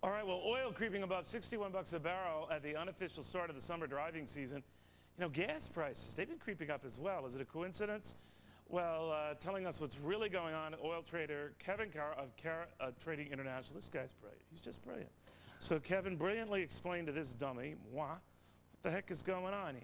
All right, well, oil creeping above 61 bucks a barrel at the unofficial start of the summer driving season. You know, gas prices, they've been creeping up as well. Is it a coincidence? Well, telling us what's really going on, oil trader Kevin Carr of Trading International. This guy's brilliant. He's just brilliant. So Kevin brilliantly explained to this dummy, moi, what the heck is going on here?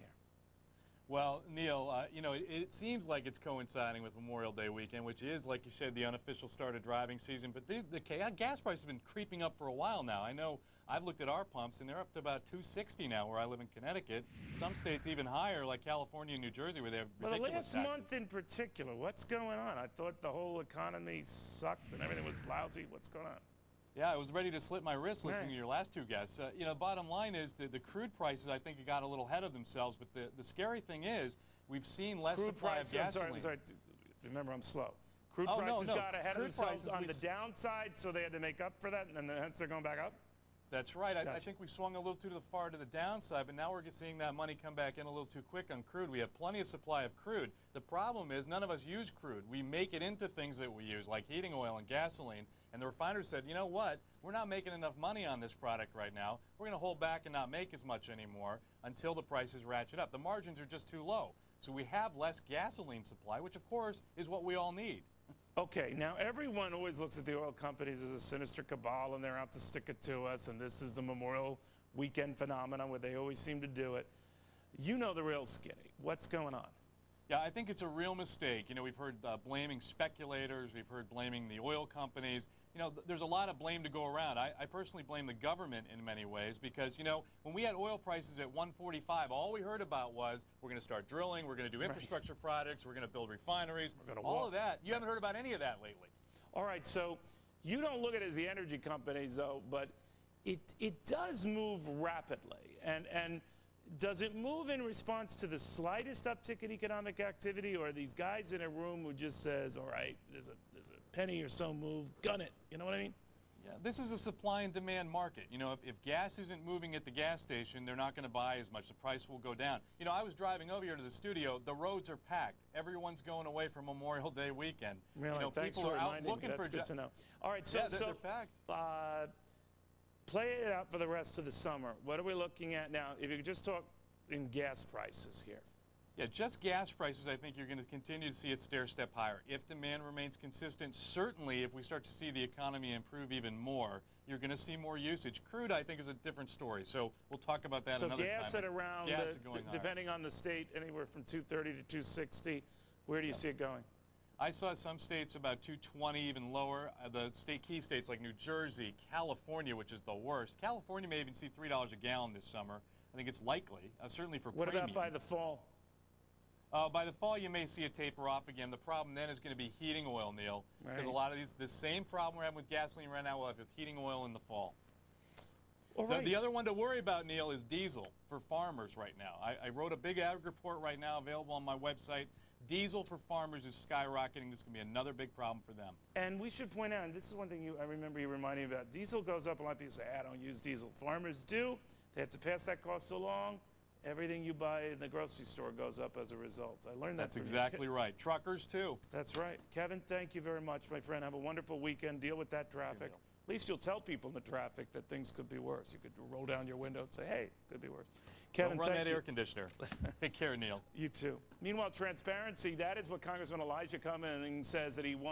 Well, Neil, you know, it seems like it's coinciding with Memorial Day weekend, which is, like you said, the unofficial start of driving season. But the gas price has been creeping up for a while now. I know I've looked at our pumps, and they're up to about $2.60 now where I live in Connecticut. Some states even higher, like California and New Jersey, where they have ridiculous Well, the last taxes. month in particular, what's going on? I thought the whole economy sucked and everything was lousy. What's going on? Yeah, I was ready to slit my wrist listening to your last two guests. You know, bottom line is the crude prices, I think, got a little ahead of themselves. But the scary thing is we've seen less supply of gasoline. I'm sorry. Remember, I'm slow. Crude prices got ahead of themselves on the downside, so they had to make up for that, and hence they're going back up? That's right. Gotcha. I think we swung a little too far to the downside, but now we're seeing that money come back in a little too quick on crude. We have plenty of supply of crude. The problem is none of us use crude. We make it into things that we use, like heating oil and gasoline. And the refiners said, you know what, we're not making enough money on this product right now. We're going to hold back and not make as much anymore until the prices ratchet up. The margins are just too low. So we have less gasoline supply, which, of course, is what we all need. Okay, now everyone always looks at the oil companies as a sinister cabal, and they're out to stick it to us, and this is the Memorial Weekend phenomenon where they always seem to do it. You know the real skinny. What's going on? Yeah, I think it's a real mistake. You know, we've heard blaming speculators. We've heard blaming the oil companies. You know, there's a lot of blame to go around. I personally blame the government in many ways because, you know, when we had oil prices at $145, all we heard about was we're going to start drilling, we're going to do infrastructure projects, we're going to build refineries, all of that. You haven't heard about any of that lately. All right, so you don't look at it as the energy companies, though, but it does move rapidly. And does it move in response to the slightest uptick in economic activity, or are these guys in a room who just says, all right, there's a penny or so move, gun it, you know what I mean? Yeah, this is a supply and demand market. You know, if gas isn't moving at the gas station, they're not going to buy as much. The price will go down. You know, I was driving over here to the studio. The roads are packed. Everyone's going away for Memorial Day weekend. Really? You know, Thanks people for are out reminding looking me. That's for good to know. All right, so, yeah, they're packed. Play it out for the rest of the summer. What are we looking at now? If you could just talk in gas prices here. Yeah, just gas prices, I think you're going to continue to see it stair-step higher. If demand remains consistent, certainly if we start to see the economy improve even more, you're going to see more usage. Crude, I think, is a different story, so we'll talk about that another time. So gas at around, depending on the state, anywhere from 230 to 260. Where do you see it going? I saw some states about 220, even lower. The key states like New Jersey, California, which is the worst. California may even see $3 a gallon this summer. I think it's likely, certainly for premium. What about by the fall? By the fall, you may see it taper off again. The problem then is going to be heating oil, Neil. Because a lot of the same problem we're having with gasoline right now, we'll have with heating oil in the fall. The other one to worry about, Neil, is diesel for farmers right now. I wrote a big ag report right now available on my website. Diesel for farmers is skyrocketing. This is going to be another big problem for them. And we should point out, and this is one thing I remember you reminding me about, diesel goes up. A lot of people say, I don't use diesel. Farmers do. They have to pass that cost along. Everything you buy in the grocery store goes up as a result. I learned that That's exactly right. Truckers, too. That's right. Kevin, thank you very much, my friend. Have a wonderful weekend. Deal with that traffic. At least you'll tell people in the traffic that things could be worse. You could roll down your window and say, hey, could be worse. Kevin, don't run that air conditioner. Take care, Neil. You too. Meanwhile, transparency, that is what Congressman Elijah Cummings says that he wants.